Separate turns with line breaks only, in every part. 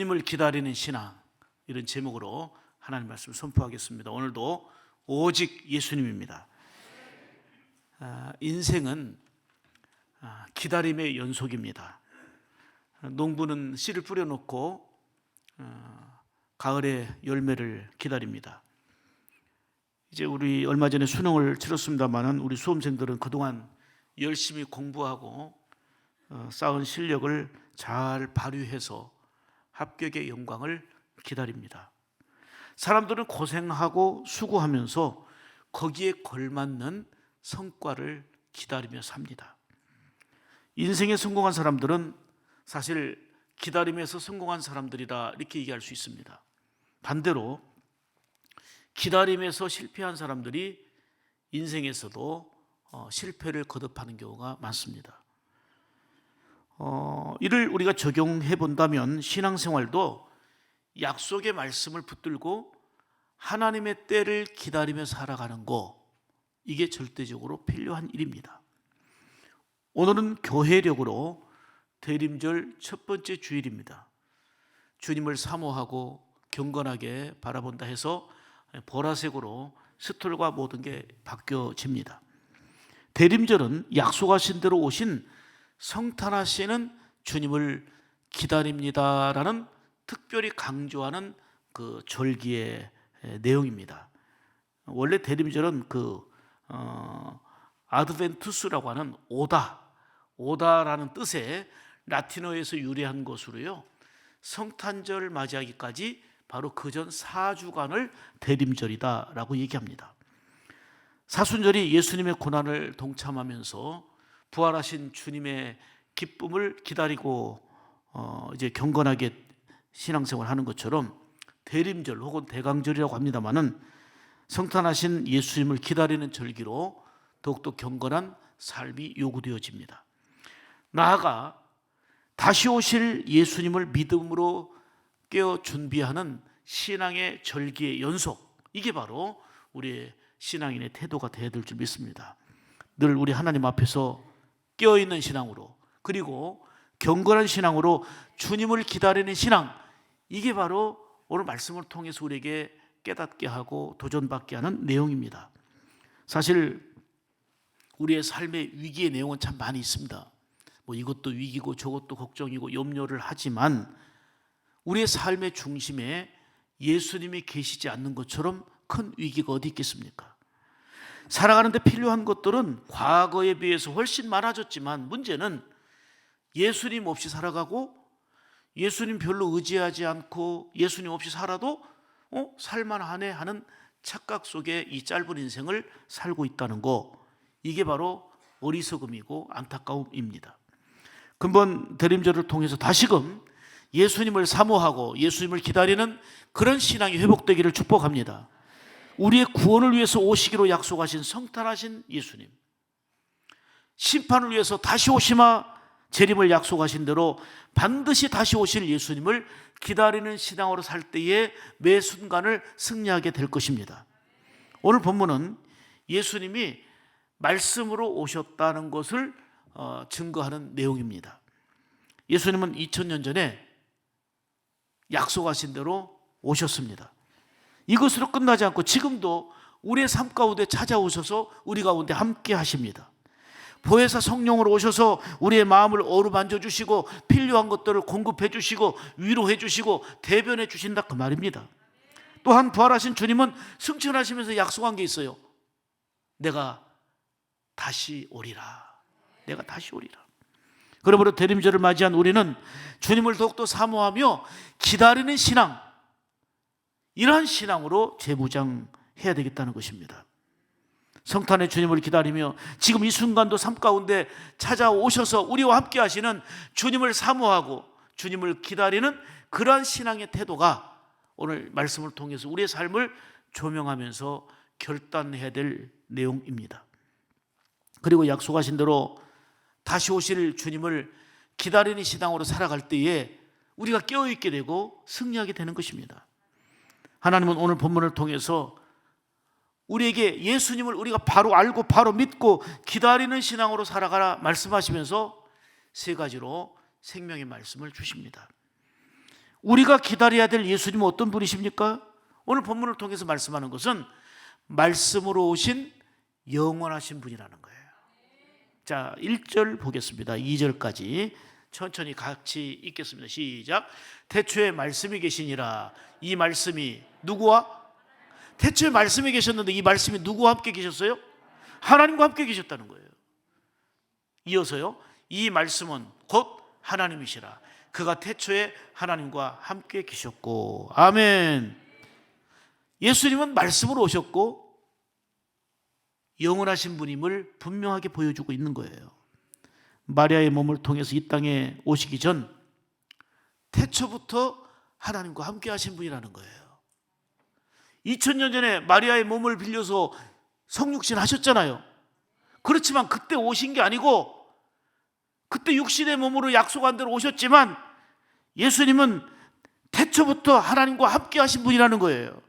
예수님을 기다리는 신앙, 이런 제목으로 하나님 말씀을 선포하겠습니다. 오늘도 오직 예수님입니다. 인생은 기다림의 연속입니다. 농부는 씨를 뿌려놓고 가을에 열매를 기다립니다. 이제 우리 얼마 전에 수능을 치렀습니다마는 우리 수험생들은 그동안 열심히 공부하고 쌓은 실력을 잘 발휘해서 합격의 영광을 기다립니다. 사람들은 고생하고 수고하면서 거기에 걸맞는 성과를 기다리며 삽니다. 인생에 성공한 사람들은 사실 기다림에서 성공한 사람들이라 이렇게 얘기할 수 있습니다. 반대로 기다림에서 실패한 사람들이 인생에서도 실패를 거듭하는 경우가 많습니다. 이를 우리가 적용해 본다면 신앙생활도 약속의 말씀을 붙들고 하나님의 때를 기다리며 살아가는 거, 이게 절대적으로 필요한 일입니다. 오늘은 교회력으로 대림절 첫 번째 주일입니다. 주님을 사모하고 경건하게 바라본다 해서 보라색으로 스톨과 모든 게 바뀌어집니다. 대림절은 약속하신 대로 오신 성탄하시는 주님을 기다립니다라는 특별히 강조하는 그 절기의 내용입니다. 원래 대림절은 아드벤투스라고 하는 오다라는 뜻의 라틴어에서 유래한 것으로요, 성탄절 맞이하기까지 바로 그전 4주간을 대림절이다라고 얘기합니다. 사순절이 예수님의 고난을 동참하면서 부활하신 주님의 기쁨을 기다리고 이제 경건하게 신앙생활 하는 것처럼 대림절 혹은 대강절이라고 합니다마는 성탄하신 예수님을 기다리는 절기로 더욱더 경건한 삶이 요구되어집니다. 나아가 다시 오실 예수님을 믿음으로 깨어 준비하는 신앙의 절기의 연속, 이게 바로 우리의 신앙인의 태도가 되어야 될 줄 믿습니다. 늘 우리 하나님 앞에서 깨어있는 신앙으로, 그리고 경건한 신앙으로 주님을 기다리는 신앙, 이게 바로 오늘 말씀을 통해서 우리에게 깨닫게 하고 도전받게 하는 내용입니다. 사실 우리의 삶의 위기의 내용은 참 많이 있습니다. 이것도 위기고 저것도 걱정이고 염려를 하지만 우리의 삶의 중심에 예수님이 계시지 않는 것처럼 큰 위기가 어디 있겠습니까? 살아가는데 필요한 것들은 과거에 비해서 훨씬 많아졌지만 문제는 예수님 없이 살아가고 예수님 별로 의지하지 않고 예수님 없이 살아도 살만하네 하는 착각 속에 이 짧은 인생을 살고 있다는 거, 이게 바로 어리석음이고 안타까움입니다. 근본 대림절을 통해서 다시금 예수님을 사모하고 예수님을 기다리는 그런 신앙이 회복되기를 축복합니다. 우리의 구원을 위해서 오시기로 약속하신 성탄하신 예수님, 심판을 위해서 다시 오시마 재림을 약속하신 대로 반드시 다시 오실 예수님을 기다리는 신앙으로 살 때에 매 순간을 승리하게 될 것입니다. 오늘 본문은 예수님이 말씀으로 오셨다는 것을 증거하는 내용입니다. 예수님은 2000년 전에 약속하신 대로 오셨습니다. 이것으로 끝나지 않고 지금도 우리의 삶 가운데 찾아오셔서 우리 가운데 함께 하십니다. 보혜사 성령으로 오셔서 우리의 마음을 어루만져 주시고 필요한 것들을 공급해 주시고 위로해 주시고 대변해 주신다, 그 말입니다. 또한 부활하신 주님은 승천하시면서 약속한 게 있어요. 내가 다시 오리라. 내가 다시 오리라. 그러므로 대림절을 맞이한 우리는 주님을 더욱더 사모하며 기다리는 신앙, 이러한 신앙으로 재무장해야 되겠다는 것입니다. 성탄의 주님을 기다리며 지금 이 순간도 삶 가운데 찾아오셔서 우리와 함께 하시는 주님을 사모하고 주님을 기다리는 그러한 신앙의 태도가 오늘 말씀을 통해서 우리의 삶을 조명하면서 결단해야 될 내용입니다. 그리고 약속하신 대로 다시 오실 주님을 기다리는 신앙으로 살아갈 때에 우리가 깨어있게 되고 승리하게 되는 것입니다. 하나님은 오늘 본문을 통해서 우리에게 예수님을 우리가 바로 알고 바로 믿고 기다리는 신앙으로 살아가라 말씀하시면서 세 가지로 생명의 말씀을 주십니다. 우리가 기다려야 될 예수님은 어떤 분이십니까? 오늘 본문을 통해서 말씀하는 것은 말씀으로 오신 영원하신 분이라는 거예요. 자, 1절 보겠습니다. 2절까지 천천히 같이 읽겠습니다. 시작. 태초에 말씀이 계시니라. 이 말씀이 누구와? 태초에 말씀이 계셨는데 이 말씀이 누구와 함께 계셨어요? 하나님과 함께 계셨다는 거예요. 이어서요, 이 말씀은 곧 하나님이시라. 그가 태초에 하나님과 함께 계셨고. 아멘. 예수님은 말씀으로 오셨고 영원하신 분임을 분명하게 보여주고 있는 거예요. 마리아의 몸을 통해서 이 땅에 오시기 전 태초부터 하나님과 함께 하신 분이라는 거예요. 2000년 전에 마리아의 몸을 빌려서 성육신 하셨잖아요. 그렇지만 그때 오신 게 아니고 그때 육신의 몸으로 약속한 대로 오셨지만 예수님은 태초부터 하나님과 함께 하신 분이라는 거예요.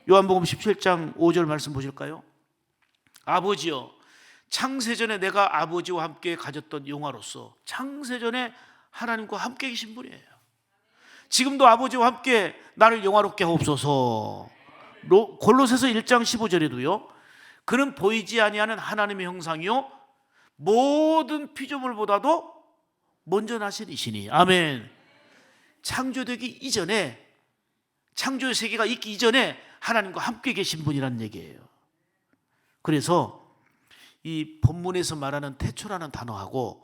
요한복음 17장 5절 말씀 보실까요? 아버지여, 창세전에 내가 아버지와 함께 가졌던 영화로서 창세전에 하나님과 함께 계신 분이에요. 지금도 아버지와 함께 나를 영화롭게 하옵소서. 골로새서 1장 15절에도요, 그는 보이지 아니하는 하나님의 형상이요 모든 피조물보다도 먼저 나신 이시니. 아멘. 창조되기 이전에, 창조의 세계가 있기 이전에 하나님과 함께 계신 분이라는 얘기예요. 그래서 이 본문에서 말하는 태초라는 단어하고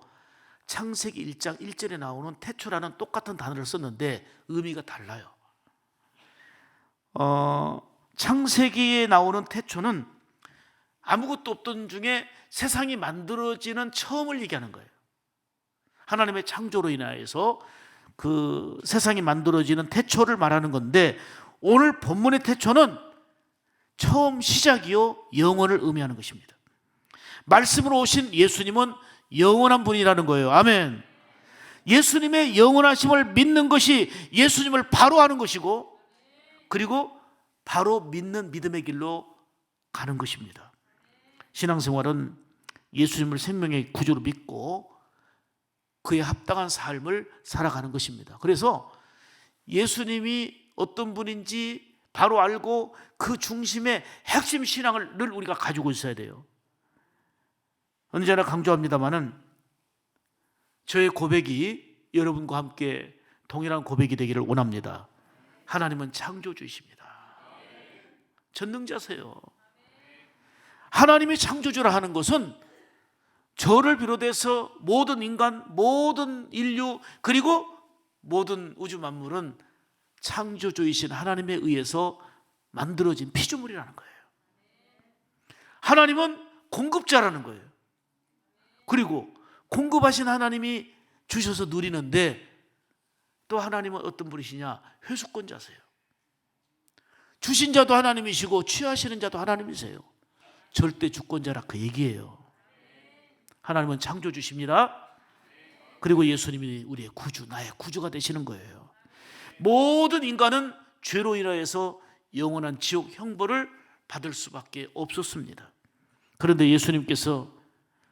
창세기 1장 1절에 나오는 태초라는 똑같은 단어를 썼는데 의미가 달라요. 창세기에 나오는 태초는 아무것도 없던 중에 세상이 만들어지는 처음을 얘기하는 거예요. 하나님의 창조로 인하여서 그 세상이 만들어지는 태초를 말하는 건데, 오늘 본문의 태초는 처음, 시작이요 영원을 의미하는 것입니다. 말씀으로 오신 예수님은 영원한 분이라는 거예요. 아멘. 예수님의 영원하심을 믿는 것이 예수님을 바로 아는 것이고, 그리고 바로 믿는 믿음의 길로 가는 것입니다. 신앙생활은 예수님을 생명의 구주로 믿고 그에 합당한 삶을 살아가는 것입니다. 그래서 예수님이 어떤 분인지 바로 알고 그 중심의 핵심 신앙을 늘 우리가 가지고 있어야 돼요. 언제나 강조합니다마는 저의 고백이 여러분과 함께 동일한 고백이 되기를 원합니다. 하나님은 창조주이십니다. 전능자세요. 하나님이 창조주라 하는 것은 저를 비롯해서 모든 인간, 모든 인류, 그리고 모든 우주 만물은 창조주이신 하나님에 의해서 만들어진 피조물이라는 거예요. 하나님은 공급자라는 거예요. 그리고 공급하신 하나님이 주셔서 누리는데, 또 하나님은 어떤 분이시냐? 회수권자세요. 주신 자도 하나님이시고 취하시는 자도 하나님이세요. 절대 주권자라 그 얘기예요. 하나님은 창조주십니다. 그리고 예수님이 우리의 구주, 나의 구주가 되시는 거예요. 모든 인간은 죄로 인하여서 영원한 지옥 형벌을 받을 수밖에 없었습니다. 그런데 예수님께서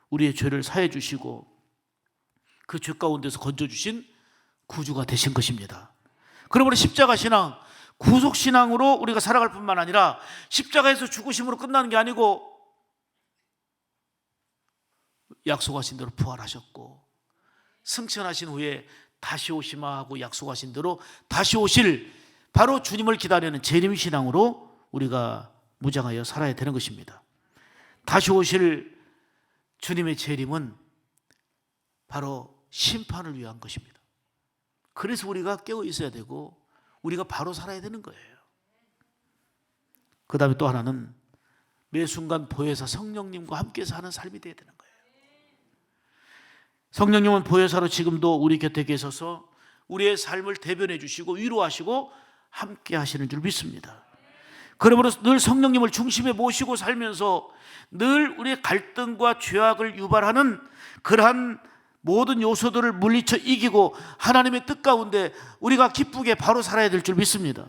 우리의 죄를 사해 주시고 그 죄 가운데서 건져주신 구주가 되신 것입니다. 그러므로 십자가 신앙, 구속 신앙으로 우리가 살아갈 뿐만 아니라 십자가에서 죽으심으로 끝나는 게 아니고 약속하신 대로 부활하셨고 승천하신 후에 다시 오시마 하고 약속하신 대로 다시 오실 바로 주님을 기다리는 재림 신앙으로 우리가 무장하여 살아야 되는 것입니다. 다시 오실 주님의 재림은 바로 심판을 위한 것입니다. 그래서 우리가 깨어 있어야 되고 우리가 바로 살아야 되는 거예요. 그 다음에 또 하나는 매 순간 보혜사 성령님과 함께 사는 삶이 되어야 되는 거예요. 성령님은 보혜사로 지금도 우리 곁에 계셔서 우리의 삶을 대변해 주시고 위로하시고 함께 하시는 줄 믿습니다. 그러므로 늘 성령님을 중심에 모시고 살면서 늘 우리의 갈등과 죄악을 유발하는 그러한 모든 요소들을 물리쳐 이기고 하나님의 뜻 가운데 우리가 기쁘게 바로 살아야 될 줄 믿습니다.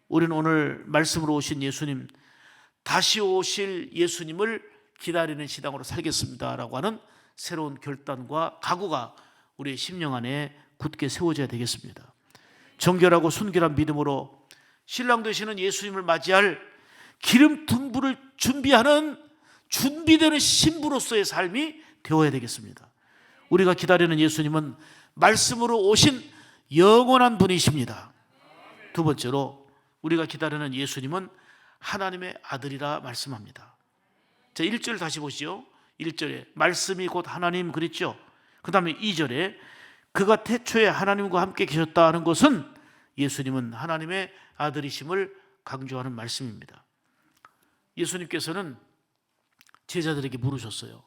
우리는 오늘 말씀으로 오신 예수님, 다시 오실 예수님을 기다리는 신앙으로 살겠습니다 라고 하는 새로운 결단과 각오가 우리의 심령 안에 굳게 세워져야 되겠습니다. 정결하고 순결한 믿음으로 신랑 되시는 예수님을 맞이할 기름 등불을 준비하는 준비되는 신부로서의 삶이 되어야 되겠습니다. 우리가 기다리는 예수님은 말씀으로 오신 영원한 분이십니다. 두 번째로 우리가 기다리는 예수님은 하나님의 아들이라 말씀합니다. 자, 1절 다시 보시죠. 1절에 말씀이 곧 하나님 그랬죠. 그 다음에 2절에 그가 태초에 하나님과 함께 계셨다는 것은 예수님은 하나님의 아들이심을 강조하는 말씀입니다. 예수님께서는 제자들에게 물으셨어요.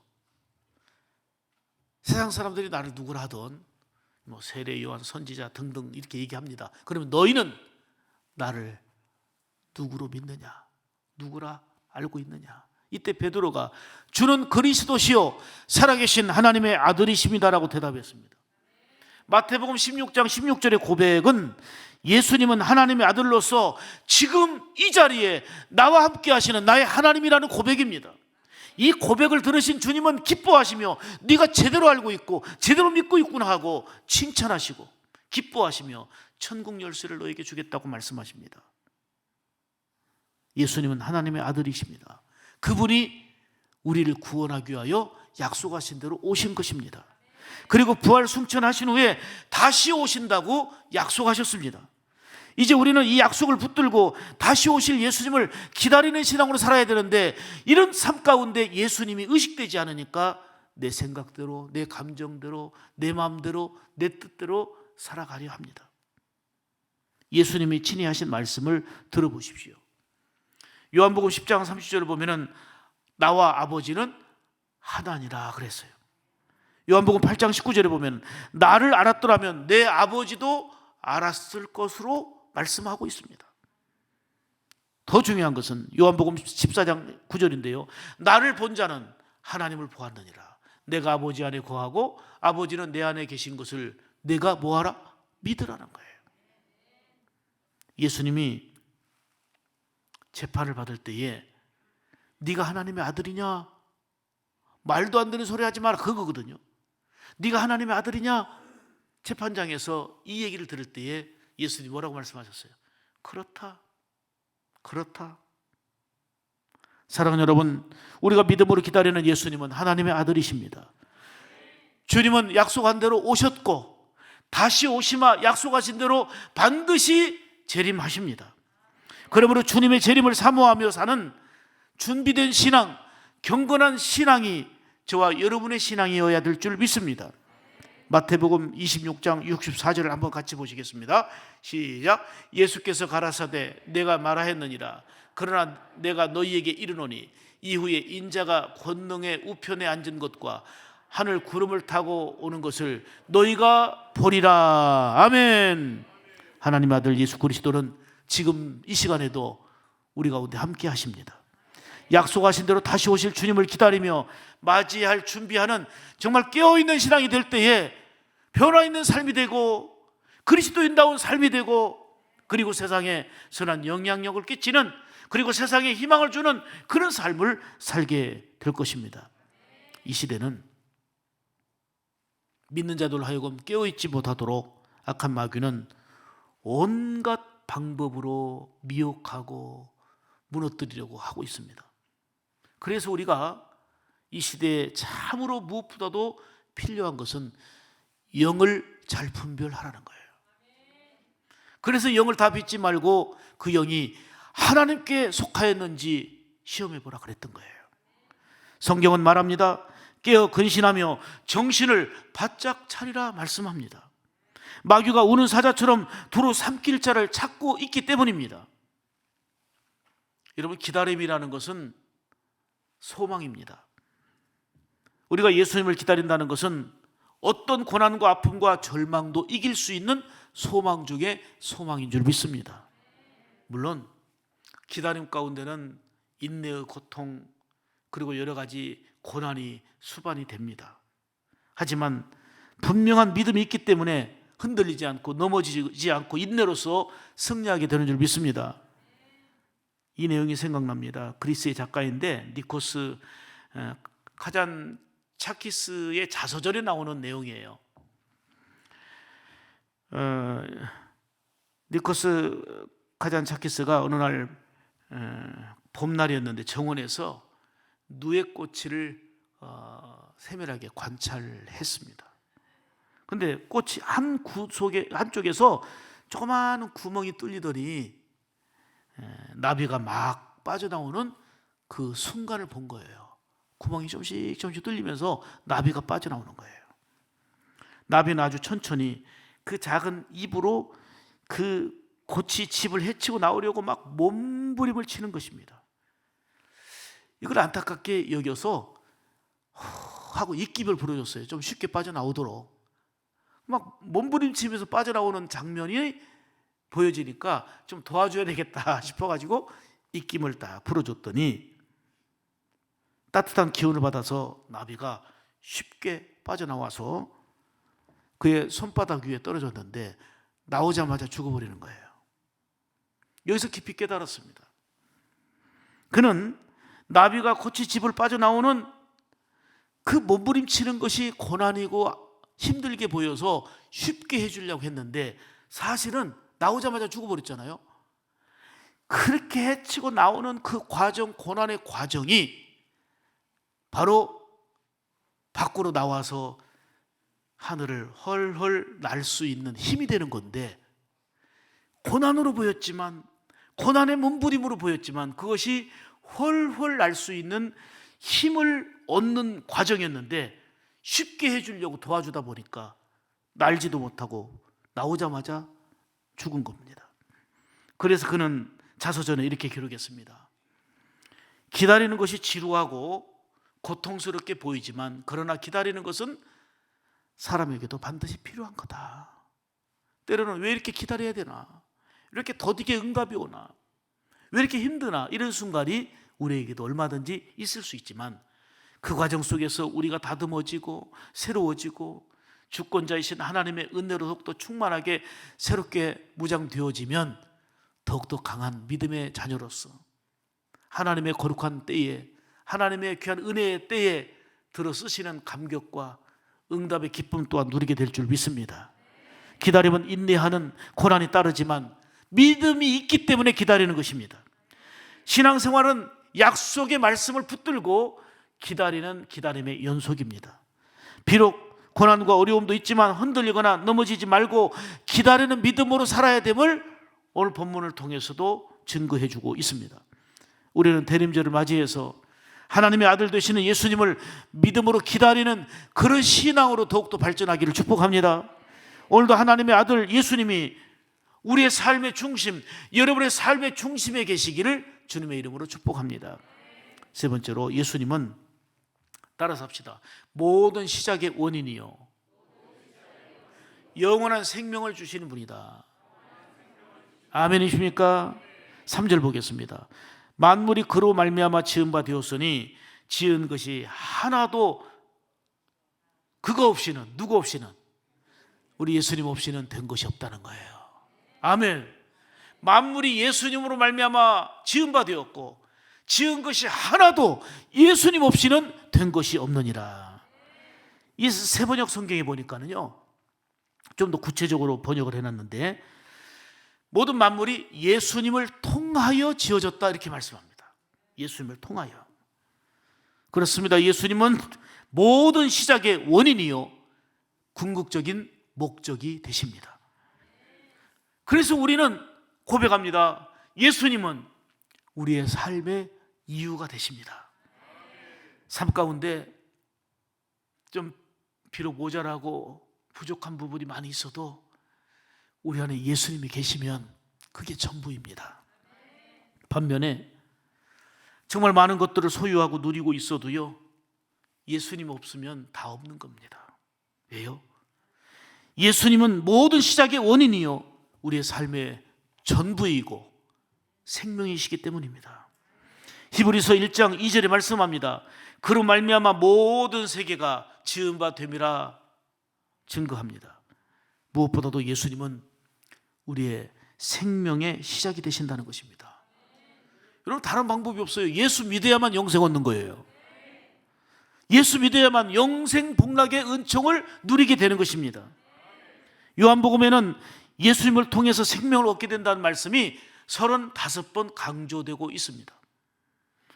세상 사람들이 나를 누구라 하던 뭐 세례 요한 선지자 등등 이렇게 얘기합니다. 그러면 너희는 나를 누구로 믿느냐? 누구라 알고 있느냐? 이때 베드로가 주는 그리스도시요 살아계신 하나님의 아들이십니다라고 대답했습니다. 마태복음 16장 16절의 고백은 예수님은 하나님의 아들로서 지금 이 자리에 나와 함께 하시는 나의 하나님이라는 고백입니다. 이 고백을 들으신 주님은 기뻐하시며 네가 제대로 알고 있고 제대로 믿고 있구나 하고 칭찬하시고 기뻐하시며 천국 열쇠를 너에게 주겠다고 말씀하십니다. 예수님은 하나님의 아들이십니다. 그분이 우리를 구원하기 위하여 약속하신 대로 오신 것입니다. 그리고 부활 승천하신 후에 다시 오신다고 약속하셨습니다. 이제 우리는 이 약속을 붙들고 다시 오실 예수님을 기다리는 신앙으로 살아야 되는데 이런 삶 가운데 예수님이 의식되지 않으니까 내 생각대로, 내 감정대로, 내 마음대로, 내 뜻대로 살아가려 합니다. 예수님이 친히 하신 말씀을 들어보십시오. 요한복음 10장 30절을 보면은 나와 아버지는 하나니라 그랬어요. 요한복음 8장 19절에 보면 나를 알았더라면 내 아버지도 알았을 것으로 말씀하고 있습니다. 더 중요한 것은 요한복음 14장 9절인데요. 나를 본 자는 하나님을 보았느니라. 내가 아버지 안에 거하고 아버지는 내 안에 계신 것을 내가 뭐하라? 믿으라는 거예요. 예수님이 재판을 받을 때에 네가 하나님의 아들이냐? 말도 안 되는 소리 하지 마라 그거거든요. 네가 하나님의 아들이냐? 재판장에서 이 얘기를 들을 때에 예수님이 뭐라고 말씀하셨어요? 그렇다. 그렇다. 사랑하는 여러분, 우리가 믿음으로 기다리는 예수님은 하나님의 아들이십니다. 주님은 약속한 대로 오셨고 다시 오시마 약속하신 대로 반드시 재림하십니다. 그러므로 주님의 재림을 사모하며 사는 준비된 신앙, 경건한 신앙이 저와 여러분의 신앙이어야 될 줄 믿습니다. 마태복음 26장 64절을 한번 같이 보시겠습니다. 시작. 예수께서 가라사대 내가 말하였느니라. 그러나 내가 너희에게 이르노니 이후에 인자가 권능의 우편에 앉은 것과 하늘 구름을 타고 오는 것을 너희가 보리라. 아멘. 하나님 아들 예수 그리스도는 지금 이 시간에도 우리 가운데 함께 하십니다. 약속하신 대로 다시 오실 주님을 기다리며 맞이할 준비하는 정말 깨어있는 신앙이 될 때에 변화있는 삶이 되고 그리스도인다운 삶이 되고 그리고 세상에 선한 영향력을 끼치는 그리고 세상에 희망을 주는 그런 삶을 살게 될 것입니다. 이 시대는 믿는 자들 하여금 깨어있지 못하도록 악한 마귀는 온갖 방법으로 미혹하고 무너뜨리려고 하고 있습니다. 그래서 우리가 이 시대에 참으로 무엇보다도 필요한 것은 영을 잘 분별하라는 거예요. 그래서 영을 다 믿지 말고 그 영이 하나님께 속하였는지 시험해 보라 그랬던 거예요. 성경은 말합니다. 깨어 근신하며 정신을 바짝 차리라 말씀합니다. 마귀가 우는 사자처럼 두루 삼킬 자를 찾고 있기 때문입니다. 여러분, 기다림이라는 것은 소망입니다. 우리가 예수님을 기다린다는 것은 어떤 고난과 아픔과 절망도 이길 수 있는 소망 중에 소망인 줄 믿습니다. 물론 기다림 가운데는 인내의 고통 그리고 여러 가지 고난이 수반이 됩니다. 하지만 분명한 믿음이 있기 때문에 흔들리지 않고 넘어지지 않고 인내로서 승리하게 되는 줄 믿습니다. 이 내용이 생각납니다. 그리스의 작가인데 니코스 카잔차키스의 자서전에 나오는 내용이에요. 니코스 카잔차키스가 어느 날 봄날이었는데 정원에서 누에꽃을 세밀하게 관찰했습니다. 근데 꽃이 한쪽에서 조그마한 구멍이 뚫리더니 나비가 막 빠져나오는 그 순간을 본 거예요. 구멍이 조금씩 뚫리면서 나비가 빠져나오는 거예요. 나비는 아주 천천히 그 작은 입으로 그 꽃이 집을 헤치고 나오려고 막 몸부림을 치는 것입니다. 이걸 안타깝게 여겨서 하고 입김을 불어줬어요. 좀 쉽게 빠져나오도록. 막 몸부림치면서 빠져나오는 장면이 보여지니까 좀 도와줘야 되겠다 싶어가지고 입김을 딱 불어줬더니 따뜻한 기운을 받아서 나비가 쉽게 빠져나와서 그의 손바닥 위에 떨어졌는데 나오자마자 죽어버리는 거예요. 여기서 깊이 깨달았습니다. 그는 나비가 꽃이 집을 빠져나오는 그 몸부림치는 것이 고난이고 힘들게 보여서 쉽게 해주려고 했는데 사실은 나오자마자 죽어버렸잖아요. 그렇게 해치고 나오는 그 과정, 고난의 과정이 바로 밖으로 나와서 하늘을 헐헐 날 수 있는 힘이 되는 건데, 고난으로 보였지만, 고난의 몸부림으로 보였지만 그것이 헐헐 날 수 있는 힘을 얻는 과정이었는데 쉽게 해주려고 도와주다 보니까 날지도 못하고 나오자마자 죽은 겁니다. 그래서 그는 자서전에 이렇게 기록했습니다. 기다리는 것이 지루하고 고통스럽게 보이지만 그러나 기다리는 것은 사람에게도 반드시 필요한 거다. 때로는 왜 이렇게 기다려야 되나? 이렇게 더디게 응답이 오나? 왜 이렇게 힘드나? 이런 순간이 우리에게도 얼마든지 있을 수 있지만 그 과정 속에서 우리가 다듬어지고 새로워지고 주권자이신 하나님의 은혜로 더욱더 충만하게 새롭게 무장되어지면 더욱더 강한 믿음의 자녀로서 하나님의 거룩한 때에, 하나님의 귀한 은혜의 때에 들어 쓰시는 감격과 응답의 기쁨 또한 누리게 될 줄 믿습니다. 기다림은 인내하는 고난이 따르지만 믿음이 있기 때문에 기다리는 것입니다. 신앙생활은 약속의 말씀을 붙들고 기다리는 기다림의 연속입니다. 비록 고난과 어려움도 있지만 흔들리거나 넘어지지 말고 기다리는 믿음으로 살아야 됨을 오늘 본문을 통해서도 증거해 주고 있습니다. 우리는 대림절을 맞이해서 하나님의 아들 되시는 예수님을 믿음으로 기다리는 그런 신앙으로 더욱더 발전하기를 축복합니다. 오늘도 하나님의 아들 예수님이 우리의 삶의 중심, 여러분의 삶의 중심에 계시기를 주님의 이름으로 축복합니다. 세 번째로, 예수님은 따라서 합시다. 모든 시작의 원인이요 영원한 생명을 주시는 분이다. 아멘이십니까? 3절 보겠습니다. 만물이 그로 말미암아 지은 바 되었으니 지은 것이 하나도 그거 없이는, 누구 없이는, 우리 예수님 없이는 된 것이 없다는 거예요. 아멘. 만물이 예수님으로 말미암아 지은 바 되었고 지은 것이 하나도 예수님 없이는 된 것이 없느니라. 이 세번역 성경에 보니까는요, 좀 더 구체적으로 번역을 해놨는데 모든 만물이 예수님을 통하여 지어졌다 이렇게 말씀합니다. 예수님을 통하여. 그렇습니다. 예수님은 모든 시작의 원인이요 궁극적인 목적이 되십니다. 그래서 우리는 고백합니다. 예수님은 우리의 삶의 이유가 되십니다. 삶 가운데 좀 비록 모자라고 부족한 부분이 많이 있어도 우리 안에 예수님이 계시면 그게 전부입니다. 반면에 정말 많은 것들을 소유하고 누리고 있어도요, 예수님 없으면 다 없는 겁니다. 왜요? 예수님은 모든 시작의 원인이요 우리의 삶의 전부이고 생명이시기 때문입니다. 히브리서 1장 2절에 말씀합니다. 그로 말미암아 모든 세계가 지은 바 됨이라 증거합니다. 무엇보다도 예수님은 우리의 생명의 시작이 되신다는 것입니다. 여러분, 다른 방법이 없어요. 예수 믿어야만 영생 얻는 거예요. 예수 믿어야만 영생 복락의 은총을 누리게 되는 것입니다. 요한복음에는 예수님을 통해서 생명을 얻게 된다는 말씀이 35번 강조되고 있습니다.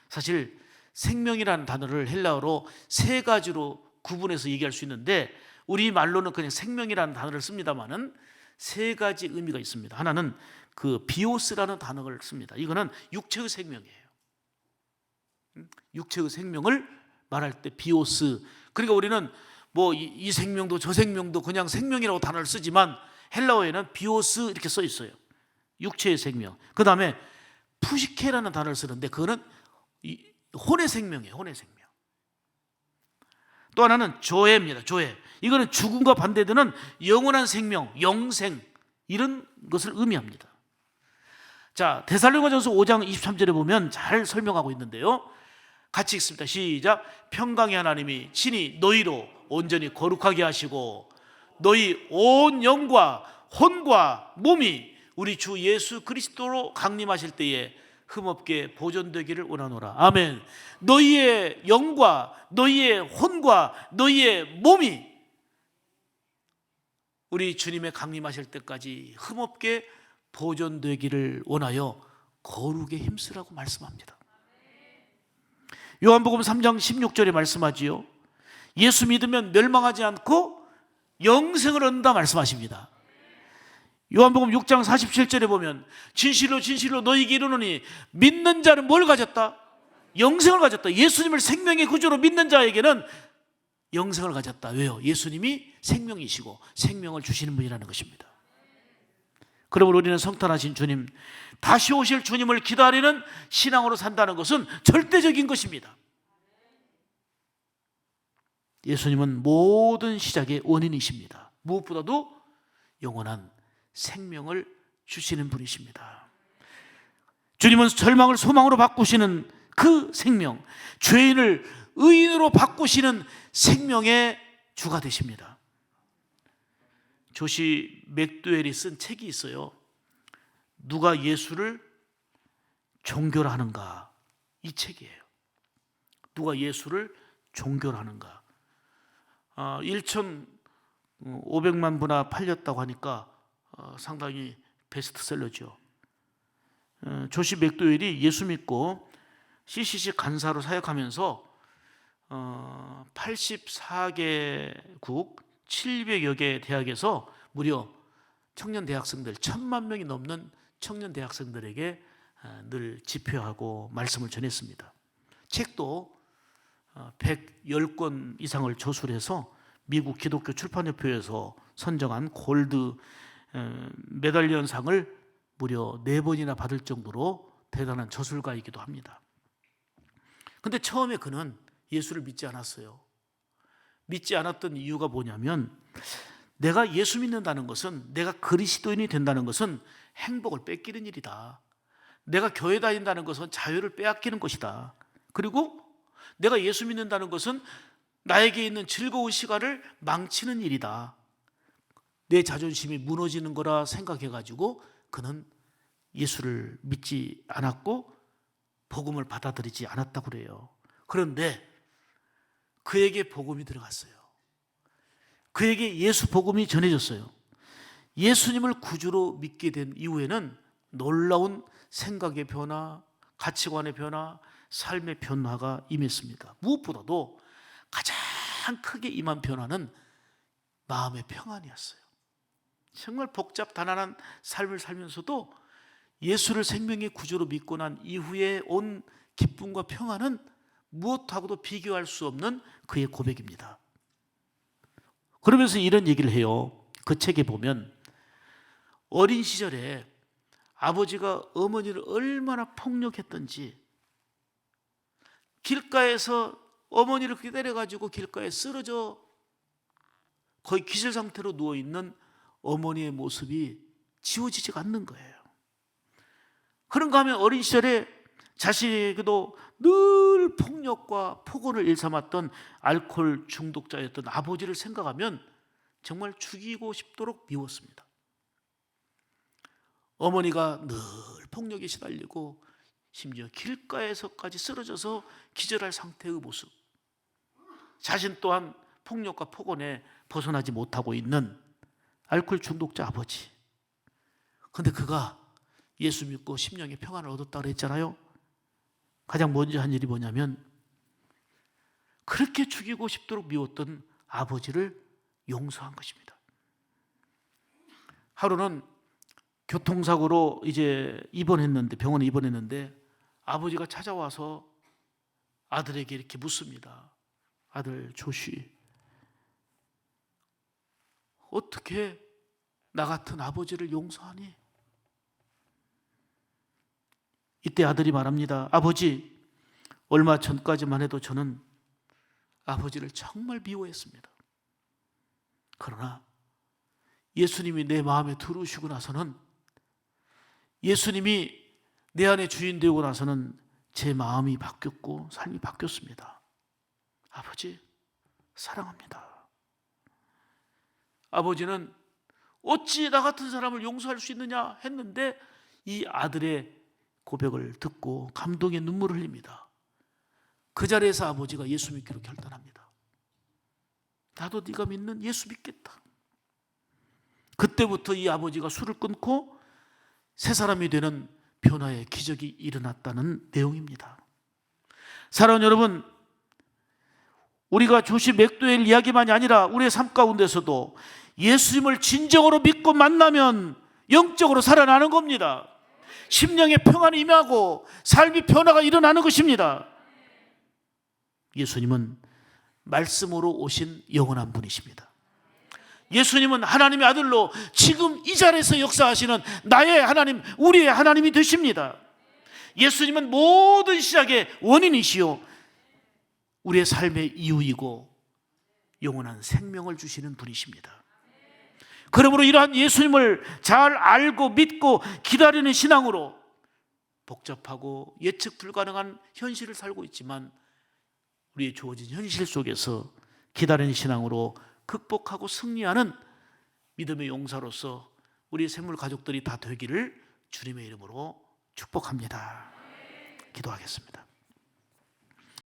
사실 생명이라는 단어를 헬라어로 세 가지로 구분해서 얘기할 수 있는데 우리 말로는 그냥 생명이라는 단어를 씁니다만은 세 가지 의미가 있습니다. 하나는 그 비오스라는 단어를 씁니다. 이거는 육체의 생명이에요. 육체의 생명을 말할 때 비오스. 그러니까 우리는 뭐 이 생명도 저 생명도 그냥 생명이라고 단어를 쓰지만 헬라어에는 비오스 이렇게 써 있어요. 육체의 생명. 그 다음에 푸시케라는 단어를 쓰는데 그거는 혼의 생명이에요. 혼의 생명. 또 하나는 조에입니다. 조에. 이거는 죽음과 반대되는 영원한 생명, 영생 이런 것을 의미합니다. 자, 데살로니가전서 5장 23절에 보면 잘 설명하고 있는데요. 같이 읽습니다. 시작. 평강의 하나님이 친히 너희로 온전히 거룩하게 하시고 너희 온 영과 혼과 몸이 우리 주 예수 그리스도로 강림하실 때에 흠없게 보존되기를 원하노라. 아멘. 너희의 영과 너희의 혼과 너희의 몸이 우리 주님의 강림하실 때까지 흠없게 보존되기를 원하여 거룩에 힘쓰라고 말씀합니다. 요한복음 3장 16절에 말씀하지요. 예수 믿으면 멸망하지 않고 영생을 얻는다 말씀하십니다. 요한복음 6장 47절에 보면 진실로 진실로 너희에게 이르노니 믿는 자는 뭘 가졌다? 영생을 가졌다. 예수님을 생명의 구주로 믿는 자에게는 영생을 가졌다. 왜요? 예수님이 생명이시고 생명을 주시는 분이라는 것입니다. 그러므로 우리는 성탄하신 주님, 다시 오실 주님을 기다리는 신앙으로 산다는 것은 절대적인 것입니다. 예수님은 모든 시작의 원인이십니다. 무엇보다도 영원한 생명을 주시는 분이십니다. 주님은 절망을 소망으로 바꾸시는 그 생명, 죄인을 의인으로 바꾸시는 생명의 주가 되십니다. 조시 맥두웰이 쓴 책이 있어요. 누가 예수를 종교로 하는가? 이 책이에요. 누가 예수를 종교로 하는가? 1,500만 부나 팔렸다고 하니까 상당히 베스트셀러죠. 조시 맥도웰이 예수 믿고 CCC 간사로 사역하면서 84개국 700여 개 대학에서 무려 청년 대학생들 1,000만 명이 넘는 청년 대학생들에게 늘 집회하고 말씀을 전했습니다. 책도 110권 이상을 저술해서 미국 기독교 출판협회에서 선정한 골드 메달리언상을 무려 4번이나 받을 정도로 대단한 저술가이기도 합니다. 그런데 처음에 그는 예수를 믿지 않았어요. 믿지 않았던 이유가 뭐냐면 내가 예수 믿는다는 것은, 내가 그리스도인이 된다는 것은 행복을 뺏기는 일이다. 내가 교회 다닌다는 것은 자유를 빼앗기는 것이다. 그리고 내가 예수 믿는다는 것은 나에게 있는 즐거운 시간을 망치는 일이다. 내 자존심이 무너지는 거라 생각해가지고 그는 예수를 믿지 않았고 복음을 받아들이지 않았다고 그래요. 그런데 그에게 복음이 들어갔어요. 그에게 예수 복음이 전해졌어요. 예수님을 구주로 믿게 된 이후에는 놀라운 생각의 변화, 가치관의 변화, 삶의 변화가 임했습니다. 무엇보다도 가장 크게 임한 변화는 마음의 평안이었어요. 정말 복잡 가난한 삶을 살면서도 예수를 생명의 구주로 믿고 난 이후에 온 기쁨과 평안은 무엇하고도 비교할 수 없는 그의 고백입니다. 그러면서 이런 얘기를 해요. 그 책에 보면 어린 시절에 아버지가 어머니를 얼마나 폭력했던지, 길가에서 어머니를 기다려가지고 길가에 쓰러져 거의 기절 상태로 누워있는 어머니의 모습이 지워지지가 않는 거예요. 그런가 하면 어린 시절에 자신에게도 늘 폭력과 폭언을 일삼았던 알코올 중독자였던 아버지를 생각하면 정말 죽이고 싶도록 미웠습니다. 어머니가 늘 폭력에 시달리고 심지어 길가에서까지 쓰러져서 기절할 상태의 모습, 자신 또한 폭력과 폭언에 벗어나지 못하고 있는 알코올 중독자 아버지, 근데 그가 예수 믿고 심령의 평안을 얻었다고 그랬잖아요. 가장 먼저 한 일이 뭐냐면 그렇게 죽이고 싶도록 미웠던 아버지를 용서한 것입니다. 하루는 교통사고로 이제 병원에 입원했는데 아버지가 찾아와서 아들에게 이렇게 묻습니다. 아들 조시, 어떻게 나 같은 아버지를 용서하니? 이때 아들이 말합니다. 아버지, 얼마 전까지만 해도 저는 아버지를 정말 미워했습니다. 그러나 예수님이 내 마음에 들어오시고 나서는, 예수님이 내 안에 주인 되고 나서는 제 마음이 바뀌었고 삶이 바뀌었습니다. 아버지, 사랑합니다. 아버지는 어찌 나 같은 사람을 용서할 수 있느냐 했는데 이 아들의 고백을 듣고 감동의 눈물을 흘립니다. 그 자리에서 아버지가 예수 믿기로 결단합니다. 나도 네가 믿는 예수 믿겠다. 그때부터 이 아버지가 술을 끊고 새 사람이 되는 변화의 기적이 일어났다는 내용입니다. 사랑하는 여러분, 우리가 조시 맥도웰 이야기만이 아니라 우리의 삶 가운데서도 예수님을 진정으로 믿고 만나면 영적으로 살아나는 겁니다. 심령의 평안이 임하고 삶의 변화가 일어나는 것입니다. 예수님은 말씀으로 오신 영원한 분이십니다. 예수님은 하나님의 아들로 지금 이 자리에서 역사하시는 나의 하나님, 우리의 하나님이 되십니다. 예수님은 모든 시작의 원인이시요 우리의 삶의 이유이고 영원한 생명을 주시는 분이십니다. 그러므로 이러한 예수님을 잘 알고 믿고 기다리는 신앙으로 복잡하고 예측 불가능한 현실을 살고 있지만 우리의 주어진 현실 속에서 기다리는 신앙으로 극복하고 승리하는 믿음의 용사로서 우리 생물 가족들이 다 되기를 주님의 이름으로 축복합니다. 기도하겠습니다.